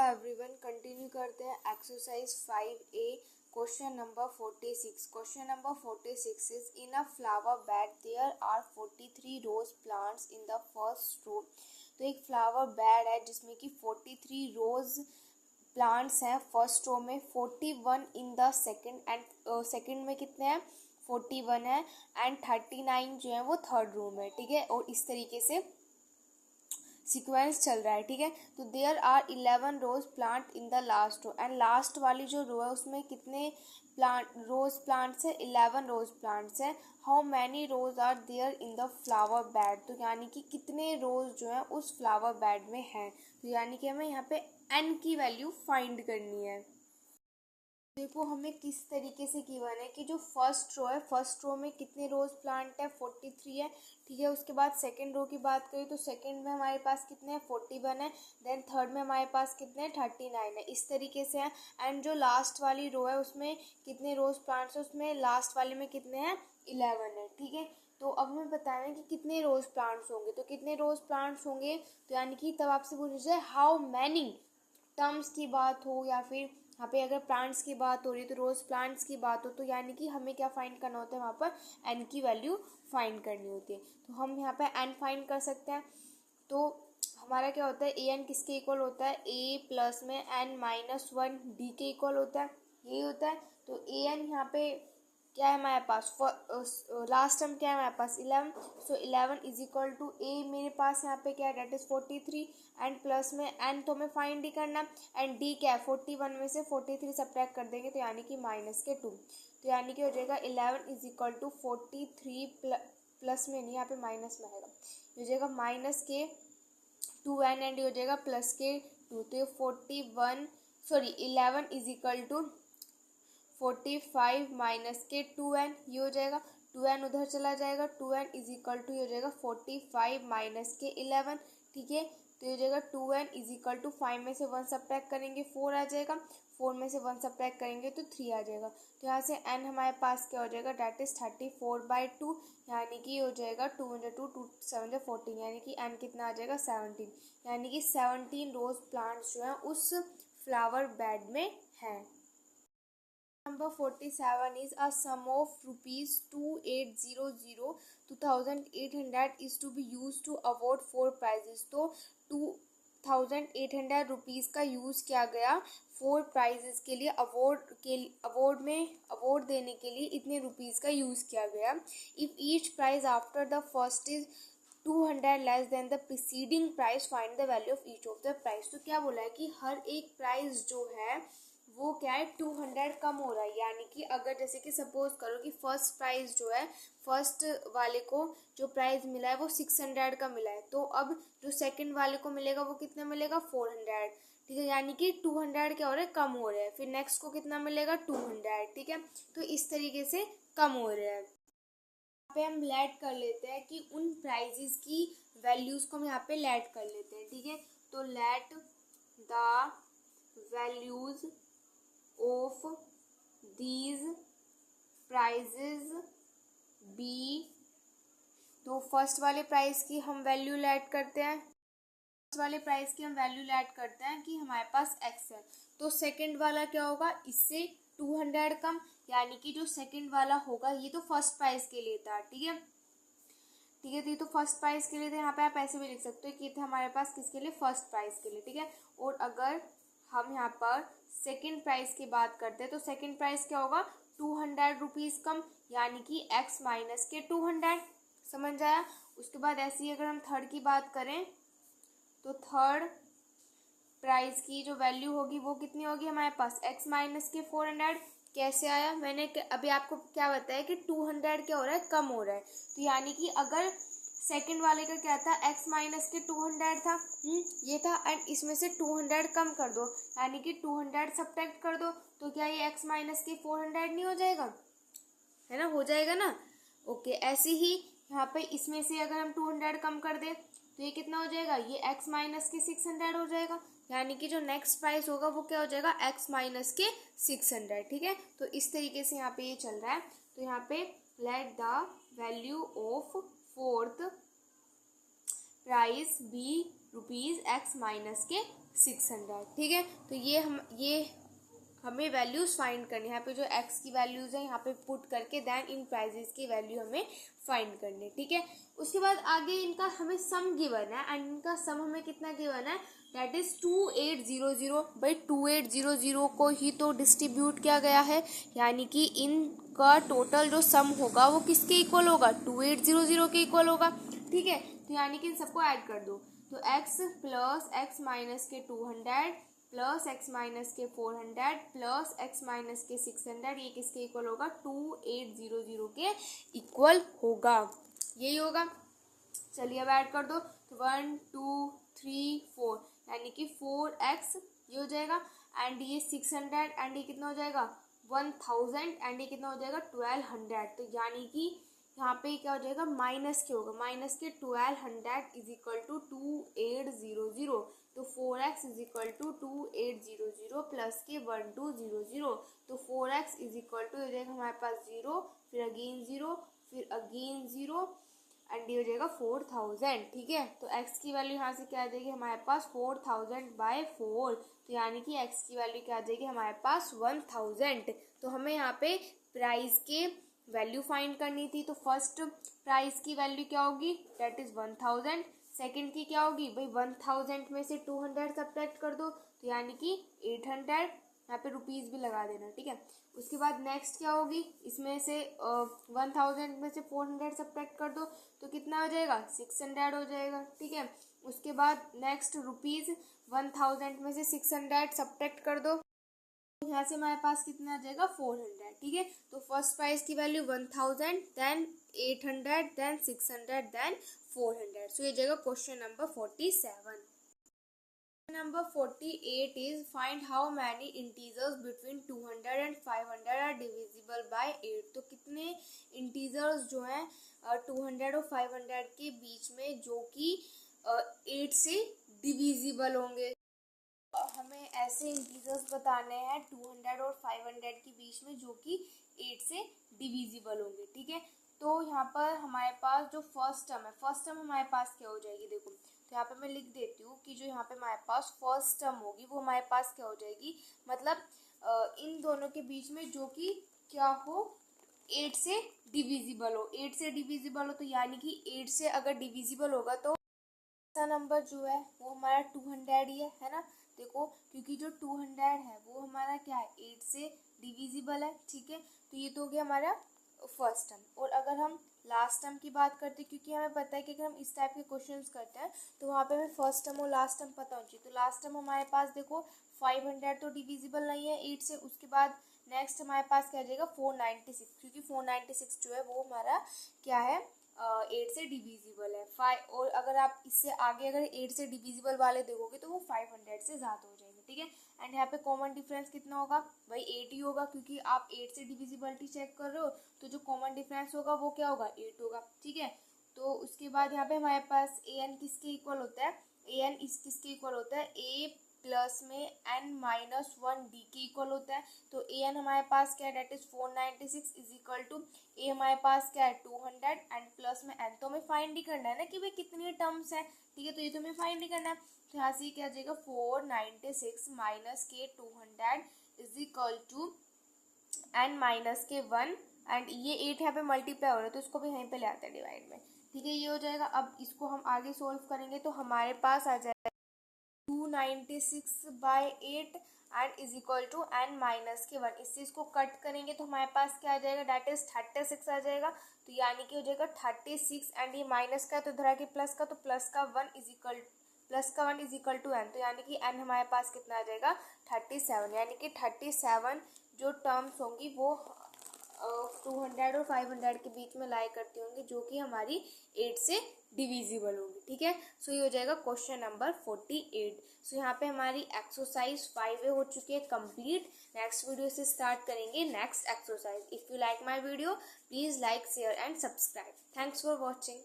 Everyone, continue करते हैं exercise 5A question number 46। Question number 46 is in a flower bed there are 43 rose plants in the first row. तो एक flower bed है जिसमें कि 43 rose plants हैं first row में, 41 in the second and second में कितने हैं 41 है एंड 39 जो है वो थर्ड रो में। ठीक है, और इस तरीके से सीक्वेंस चल रहा है। ठीक है, तो there are 11 rose plant in the last row and last वाली जो रो है उसमें कितने प्लांट्स है 11 रोज प्लांट्स है। How many rose are there in the flower bed, तो यानी कि कितने रोज जो है उस फ्लावर बेड में है। तो यानी कि हमें यहाँ पे n की वैल्यू फाइंड करनी है। देखो हमें किस तरीके से गिवन है कि जो फर्स्ट रो है, फर्स्ट रो में कितने रोज प्लांट है 43 है। ठीक है, उसके बाद सेकंड रो की बात करें तो सेकंड में हमारे पास कितने हैं 41 है। देन थर्ड में हमारे पास कितने हैं 39 है, इस तरीके से है। एंड जो लास्ट वाली रो है उसमें कितने रोज प्लांट्स है, उसमें लास्ट वाले में कितने हैं 11 है। ठीक है, तो अब हमें बताना है कि कितने रोज प्लांट्स होंगे। तो कितने रोज प्लांट्स होंगे, तो यानी कि तब आपसे पूछा जाए हाउ मैनी, टर्म्स की बात हो या फिर यहाँ पे अगर प्लांट्स की बात हो रही है तो रोज प्लांट्स की बात हो, तो यानी कि हमें क्या फाइंड करना होता है, वहाँ पर एन की वैल्यू फाइंड करनी होती है। तो हम यहाँ पे एन फाइंड कर सकते हैं। तो हमारा क्या होता है, ए एन किसके इक्वल होता है, ए प्लस में एन माइनस 1 डी के इक्वल होता है, यही होता है। तो ए एन यहाँ पे क्या है हमारे पास, लास्ट टर्म क्या है हमारे पास 11। सो 11 इज इक्वल टू ए मेरे पास यहाँ पे क्या है डेट इज 43 एंड प्लस में एन तो हमें फाइंड ही करना एंड डी क्या है 41 में से 43 सब्ट्रैक्ट कर देंगे तो यानी कि माइनस के 2। तो यानी कि हो जाएगा 11 इज इक्वल टू 43 प्लस में नहीं, यहाँ पे माइनस में आएगा, हो जाएगा माइनस के 2n एंड हो जाएगा प्लस के 2। तो 11 इज इक्वल टू 45 माइनस के 2n, ये हो जाएगा 2n उधर चला जाएगा, 2n इज इक्वल टू हो जाएगा 45 माइनस के 11। ठीक है, तो ये हो जाएगा 2n इज इक्वल टू 5 में से 1 सब्ट्रैक्ट करेंगे 4 आ जाएगा, 4 में से 1 सब्ट्रैक्ट करेंगे तो 3 आ जाएगा। तो यहाँ से n हमारे पास क्या हो जाएगा डेट इज 34/2, यानी कि हो जाएगा 2 × 2 2 7 14, यानी कि n कितना आ जाएगा 17, यानी कि 17 रोज प्लांट्स जो है उस फ्लावर बेड में है। Number 47 is a sum of rupees 2800 is to be used to award 4 prizes। तो 2800 रुपीज़ का यूज़ किया गया 4 प्राइजेस के लिए, अवार्ड देने के लिए इतने रुपीज़ का यूज़ किया गया। If each prize after the first is 200 less than the preceding price find the value of each of the price. तो क्या बोला है कि हर एक प्राइस जो है वो क्या है 200 कम हो रहा है, यानी कि अगर जैसे कि सपोज करो कि फर्स्ट प्राइस जो है, फर्स्ट वाले को जो प्राइस मिला है वो 600 का मिला है, तो अब जो सेकंड वाले को मिलेगा वो कितना मिलेगा 400। ठीक है, यानी कि 200 क्या हो रहा है कम हो रहा है, फिर नेक्स्ट को कितना मिलेगा 200। ठीक है, तो इस तरीके से कम हो रहा है। यहाँ पे हम लेट कर लेते हैं कि उन प्राइजेस की वैल्यूज को हम यहाँ पे लेट कर लेते हैं। ठीक है, तो let the values of these prizes be, तो फर्स्ट वाले प्राइस की हम वैल्यू लेट करते हैं, फर्स्ट वाले प्राइस की हम वैल्यू लेट करते हैं कि हमारे पास x है। तो सेकंड वाला क्या होगा, इससे 200 कम, यानी कि जो सेकंड वाला होगा, ये तो फर्स्ट प्राइस के लिए था। ठीक है, ठीक है, तो ये तो फर्स्ट प्राइस के लिए थे, यहाँ पे आप ऐसे भी लिख सकते हो कि ये थे हमारे पास किसके लिए, फर्स्ट प्राइस के लिए। ठीक है, और अगर हम यहाँ पर सेकंड प्राइस की बात करते हैं तो सेकंड प्राइस क्या होगा 200 रुपीज़ कम, यानी कि x माइनस के 200। समझ आया। उसके बाद ऐसे ही अगर हम थर्ड की बात करें तो थर्ड प्राइस की जो वैल्यू होगी वो कितनी होगी हमारे पास x माइनस के 400। कैसे आया, मैंने अभी आपको क्या बताया कि 200 क्या हो रहा है कम हो रहा है, तो यानी कि अगर सेकंड वाले का क्या था x माइनस के 200 था, ये था, एंड इसमें से 200 कम कर दो, यानी कि 200 सब्ट्रैक्ट कर दो, तो क्या ये x माइनस के 400 नहीं हो जाएगा, है ना, हो जाएगा ना। ओके, ऐसे ही यहाँ पे इसमें से अगर हम 200 कम कर दें तो ये कितना हो जाएगा, ये x माइनस के 600 हो जाएगा, यानी कि जो नेक्स्ट प्राइस होगा वो क्या हो जाएगा x माइनस के 600। ठीक है, तो इस तरीके से यहाँ पे ये चल रहा है। तो यहाँ पे let the value of fourth price B rupees x minus के 600, ठीक है। तो ये हमें वैल्यूज फाइंड करनी है। यहाँ पे जो x की वैल्यूज है यहाँ पे पुट करके देन इन प्राइजेस की वैल्यू हमें फाइंड करनी, ठीक है। उसके बाद आगे इनका हमें सम गिवन है एंड इनका सम हमें कितना गिवन है, दैट इज 2800। भाई 2800 को ही तो डिस्ट्रीब्यूट किया गया है, यानी कि इनका टोटल जो सम होगा वो किसके इक्वल होगा, 2800 के इक्वल होगा, ठीक है। तो यानी कि इन सबको ऐड कर दो, तो x प्लस x माइनस के 200 प्लस x माइनस के 400 प्लस x माइनस के 600, ये किसके इक्वल होगा, 2800 के इक्वल होगा, यही होगा। चलिए अब ऐड कर दो, तो 1 2 3 4 यानी कि 4x ये हो जाएगा एंड ये 600 एंड ये कितना हो जाएगा 1000 एंड ये कितना हो जाएगा 1200। तो यानी कि यहाँ पे क्या हो जाएगा, माइनस के होगा, माइनस के 1200 इज इक्वल टू 2800। तो 4x is equal to 2800 plus के 1200, तो 4x इज इक्वल टू हो जाएगा हमारे पास 0, फिर अगेन 0, फिर अगेन 0 एंड ये हो जाएगा 4000, ठीक है। तो x की वैल्यू यहाँ से क्या आ जाएगी हमारे पास 4000/4, तो यानी कि x की वैल्यू क्या आ जाएगी हमारे पास 1000। तो हमें यहाँ पे प्राइस के वैल्यू फाइंड करनी थी, तो फर्स्ट प्राइस की वैल्यू क्या होगी, दैट इज 1000। सेकंड की क्या होगी, भाई 1000 में से 200 सब्ट्रैक्ट कर दो, तो यानी कि 800, यहाँ पे रुपीज़ भी लगा देना, ठीक है। उसके बाद नेक्स्ट क्या होगी, इसमें से 1000 में से 400 सब्ट्रैक्ट कर दो, तो कितना हो जाएगा 600 हो जाएगा, ठीक है। उसके बाद नेक्स्ट रुपीज़ 1000 में से 600 सब्ट्रैक्ट कर दो, यहाँ से हमारे पास कितना आ जाएगा 400, ठीक है। तो फर्स्ट प्राइस की वैल्यू 1000, देन 800, देन 600, देन 400। सो ये जाएगा question number 47। Number 48 is find how many integers between 200 and 500 are divisible by 8। तो कितने integers जो हैं 200 और 500 के बीच में जो कि 8 से डिविजिबल होंगे। हमें ऐसे इंटीजर्स बताने हैं 200 और 500 के बीच में जो कि 8 से डिविजिबल होंगे, ठीक है। तो यहाँ पर हमारे पास जो फर्स्ट टर्म है, फर्स्ट टर्म हमारे पास क्या हो जाएगी, देखो तो यहाँ पे मैं लिख देती हूँ कि जो यहाँ पे हमारे पास फर्स्ट टर्म होगी वो हमारे पास क्या हो जाएगी, मतलब इन दोनों के बीच में जो कि क्या हो 8 से डिविजिबल हो, 8 से डिविजिबल हो, तो यानी कि 8 से अगर डिविजिबल होगा तो नंबर जो है वो हमारा 200 ही है ना। देखो क्योंकि जो 200 है वो हमारा क्या है 8 से डिविजिबल है, ठीक है। तो ये तो हो गया हमारा फर्स्ट टर्म। और अगर हम लास्ट टर्म की बात करते हैं, क्योंकि हमें पता है कि अगर हम इस टाइप के क्वेश्चंस करते हैं तो वहाँ पे हमें फर्स्ट टर्म और लास्ट टर्म पता होनी चाहिए। तो लास्ट टर्म हमारे पास देखो 500 तो डिविजिबल नहीं है 8 से। उसके बाद नेक्स्ट हमारे पास क्या आ जाएगा 496, क्योंकि 496 जो है वो हमारा क्या है 8 से डिविजिबल है 5। और अगर आप इससे आगे अगर 8 से डिविजिबल वाले देखोगे तो वो 500 से ज़्यादा हो जाएंगे, ठीक है। एंड यहाँ पे कॉमन डिफरेंस कितना होगा, भाई 8 ही होगा, क्योंकि आप 8 से डिविजिबिलिटी चेक कर रहे हो तो जो कॉमन डिफरेंस होगा वो क्या होगा 8 होगा, ठीक है। तो उसके बाद यहाँ पे हमारे पास ए एन किसके इक्वल होता है, ए एन इस किसके इक्वल होता है, ए प्लस में एन माइनस 1 डी के इक्वल होता है। तो ए एन हमारे पास क्या है that is 496 is equal to A हमारे पास क्या है 200 एंड प्लस में एन। तो हमें फाइंड ही करना है ना कि भाई कितनी टर्म्स है, ठीक है। तो ये तो हमें फाइंड ही करना है। तो यहाँ से क्या आ जाएगा 496 माइनस के 200 is equal to n minus के 1 एंड ये 8 यहाँ पे मल्टीप्लाई हो रहा है तो इसको भी यहीं पे ले आते हैं डिवाइड में, ठीक है। ये हो जाएगा। अब इसको हम आगे सोल्व करेंगे तो हमारे पास आ जाएगा 296/8 and is equal to n minus के 1। इससे इसको कट करेंगे तो हमारे पास क्या आ जाएगा डेट इज 36 आ जाएगा। तो यानी कि हो जाएगा 36 एंड ये माइनस का तो इधर आके प्लस का, तो प्लस का 1 इज इक्वल टू एन। तो यानी कि एन हमारे पास कितना आ जाएगा 37, यानी कि 37 जो टर्म्स होंगी वो 200 और 500 के बीच में लाई करती होंगी जो कि हमारी 8 से डिविजिबल होगी, ठीक है। सो ये हो जाएगा क्वेश्चन नंबर 48। सो यहाँ पे हमारी एक्सरसाइज 5A हो चुकी है कंप्लीट। नेक्स्ट वीडियो से स्टार्ट करेंगे next exercise. If you like my video please like share and subscribe. Thanks for watching.